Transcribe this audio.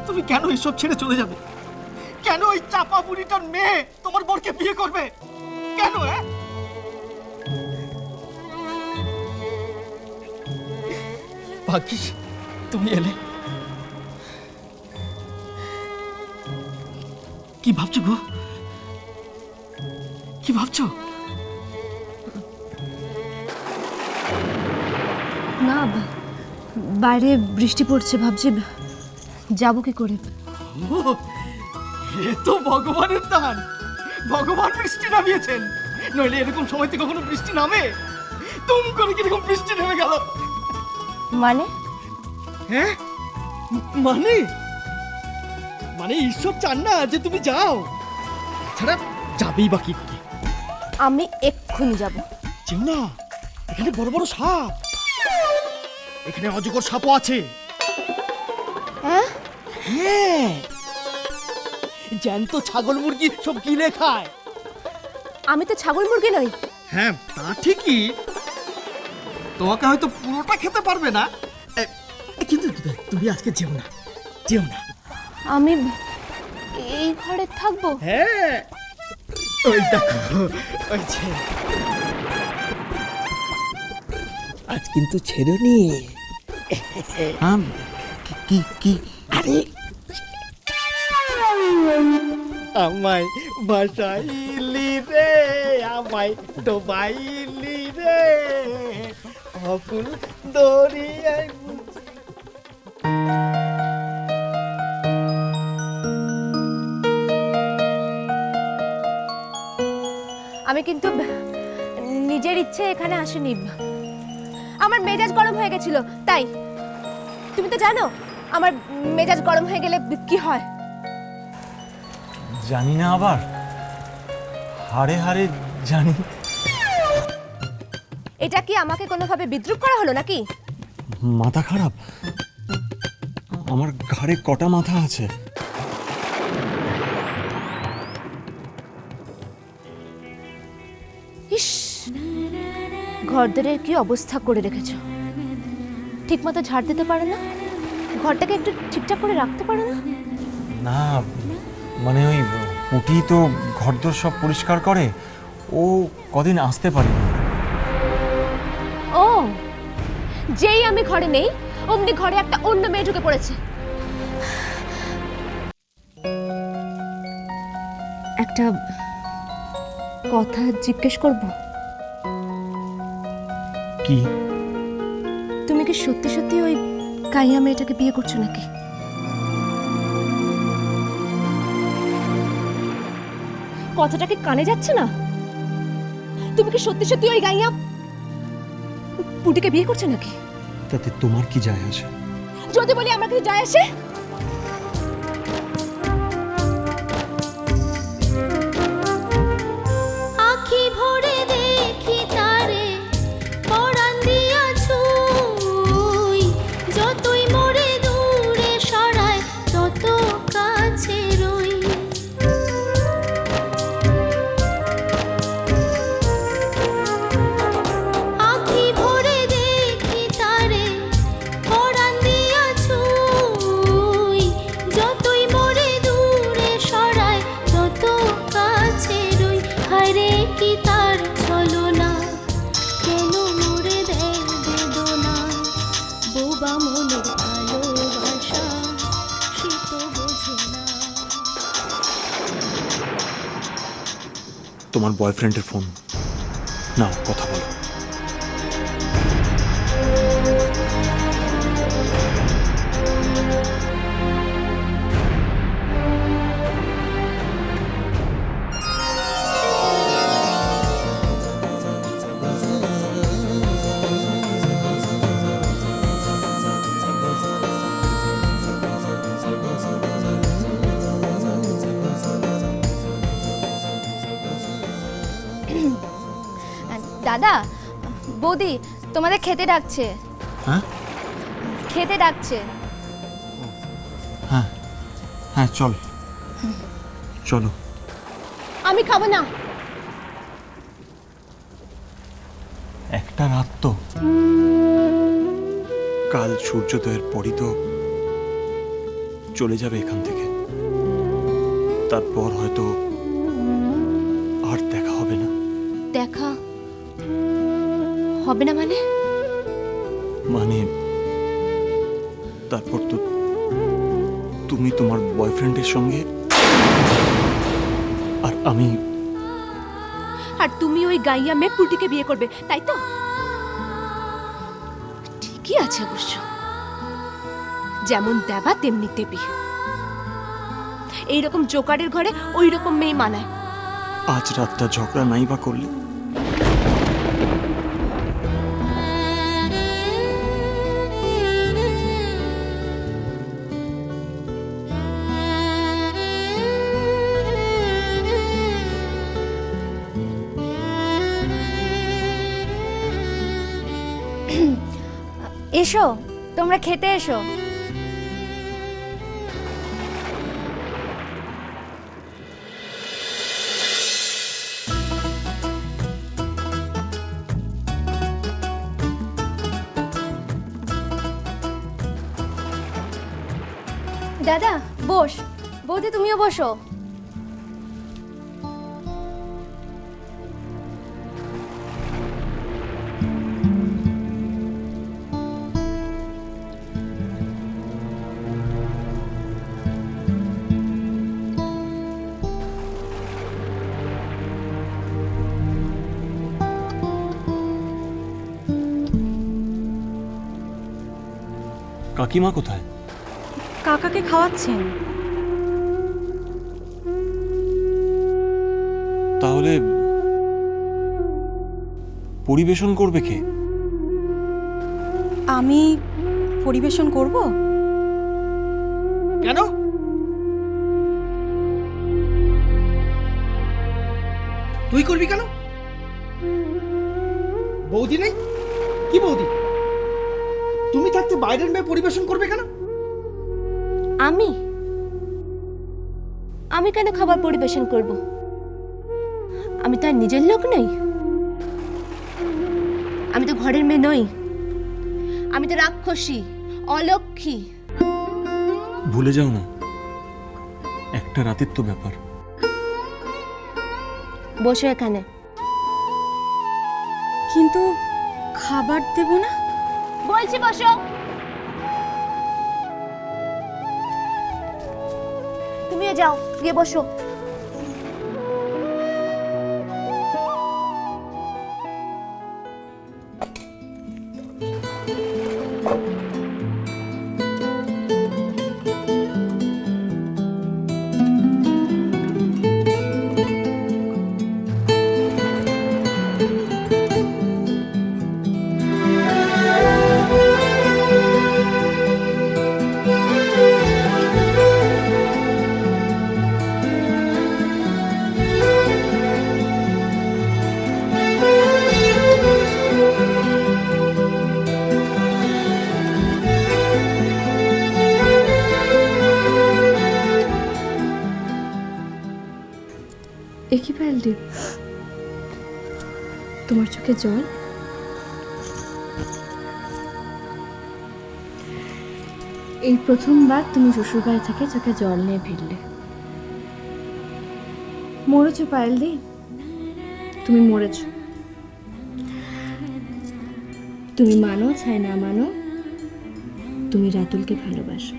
তুমি কেন এসব ছেড়ে চলে যাবে? কেন ওই চাপা বুড়িটার মেয়ে তোমার বরকে বিয়ে করবে? কেন? ভাগ্যিস তুমি এলে। কি ভাবছো গো? কি ভাবছো? না, বাইরে বৃষ্টি পড়ছে, ভাবছি যাবো কি করে। এ তো ভগবানের দান। ভগবান বৃষ্টি নামিয়েছেন, নইলে এরকম সময়তে কখনো বৃষ্টি নামে? তুম করে কিরকম বৃষ্টি নেমে গেল। মানে? হ্যাঁ, মানে মানে ঈশ্বর চান না যে তুমি যাও। ছাড়া যাবেই বাকি করে। আমি এক্ষুনি যাব। যেও না, এখানে বড় বড় সাপ। এখানে অজগর সাপও আছে। হ্যাঁ? হ্যাঁ, জ্যান্ত ছাগল মুরগি সব গিলে খায়। আমি তো ছাগল মুরগি নই। হ্যাঁ, তা ঠিকই। তোমাকে হয়তো পুরোটা খেতে পারবে না, কিন্তু তুমি আজকে যেও না, যেও না। আমি এই ঘরে থাকবো? হ্যাঁ, ওই দেখো, ওই যে আজ কিন্তু ছেড়নি। কি কি? আরে আমায় বাসাইলি রে, আমায় ডোবাইলি রে, অকুল দরিয়ায়। আমি কিন্তু নিজের ইচ্ছে এখানে আসিনি। আমার মেজাজ গরম হয়ে গেছিল, তাই। তুমি তো জানো আমার মেজাজ গরম হয়ে গেলে কি হয়। জানি না, আবার হাড়ে হাড়ে জানি। এটা কি আমাকে কোনোভাবে বিদ্রূপ করা হলো নাকি? মাথা খারাপ? আমার ঘাড়ে কটা মাথা আছে। ইস, ঘরদোরের কি অবস্থা করে রেখেছো। ঠিক মতো ঝাড় দিতে পারো না? ঘরটাকে একটু ঠিকঠাক করে রাখতে পারো না? না, মানে ওই পুটি তো ঘরদোর সব পরিষ্কার করে, ও কদিন আসতে পারে। ও, যেই আমি ঘরে নেই অমনি ঘরে একটা অন্য মেয়ে ঢুকে পড়েছে। একটা কথা জিজ্ঞেস করব? কি? তুমি কি সত্যি সত্যি ওই কাইয়া মেয়েটাকে বিয়ে করছো নাকি? কথাটা কি কানে যাচ্ছে না? তুমি কি সত্যি সত্যি ওই গাইয়া পুটিকে বিয়ে করছো নাকি? তাতে তোমার কি যায় আসে? যদি বলি আমার কিছু যায় আসে? আখি ভরে দেখি তারে, পরাণ দিয়া ছুঁই, যতই মোরে দূরে সরায় তত কাছে রই। আখি ভরে দেখি তারে, পরাণ দিয়া ছুঁই, যতই মোরে দূরে সরায় তত কাছে রই। হায়রে কি তার ছলনা, কেন মোরে দেয় বেদনা, বোবা মনের ভালোবাসা সে তো বোঝে না। তোমার বয়ফ্রেন্ডের ফোন নাও, কথা বলো। দাদা, বৌদি তোমাদের খেতে ডাকছে। হ্যাঁ খেতে ডাকছে। হ্যাঁ হ্যাঁ, চল চলো। আমি খাবো না। একটা রাত তো, কাল সূর্যোদয়ের পরই তো চলে যাবে এখান থেকে, তারপর হয়তো আর দেখা হবে না। দেখা হবে না মানে? মানে তারপর তো তুমি তোমার বয়ফ্রেন্ডের সঙ্গে, আর আমি। আর তুমি ওই গাইয়া মেয়ে পুটিকে বিয়ে করবে, তাই তো? ঠিকই আছে অবশ্য, যেমন দেবা তেমনি দেবী। এইরকম জোকারের ঘরে ওই রকম মেয়ে মানায়। আজ রাতটা ঝগড়া নাই বা করলে? এসো, তোমরা খেতে এসো। দাদা বস, বৌদি তুমিও বসো। কাকিমা কোথায়? কাকাকে খাওয়াচ্ছেন। তাহলে পরিবেশন করবে কে? আমি পরিবেশন করব? কেন? তুই করবি কেন? বৌদি নেই? কি বৌদি, তুমি থাকতে বাইরের মেয়ে পরিবেশন করবে কেন? আমি কেন খাবার পরিবেশন করব? আমি তো আর নিজের লোক নই। আমি তো ঘরের মেয়ে নই। আমি তো রাক্ষসী, অলক্ষী। ভুলে যাও না, একটা রাতের তো ব্যাপার। বসো এখানে। কিন্তু খাবার দেব না? বলছি বসো। তুমিও যাও, গিয়ে বসো। একই পায়েলদি, তোমার চোখে জল? এই প্রথমবার তুমি শ্বশুরবাড়ি থেকে চোখে জল নিয়ে ফিরলে। মরেছ পায়েলদি, তুমি মরেছ। তুমি মানো চাই না মানো, তুমি রাতুলকে ভালোবাসো।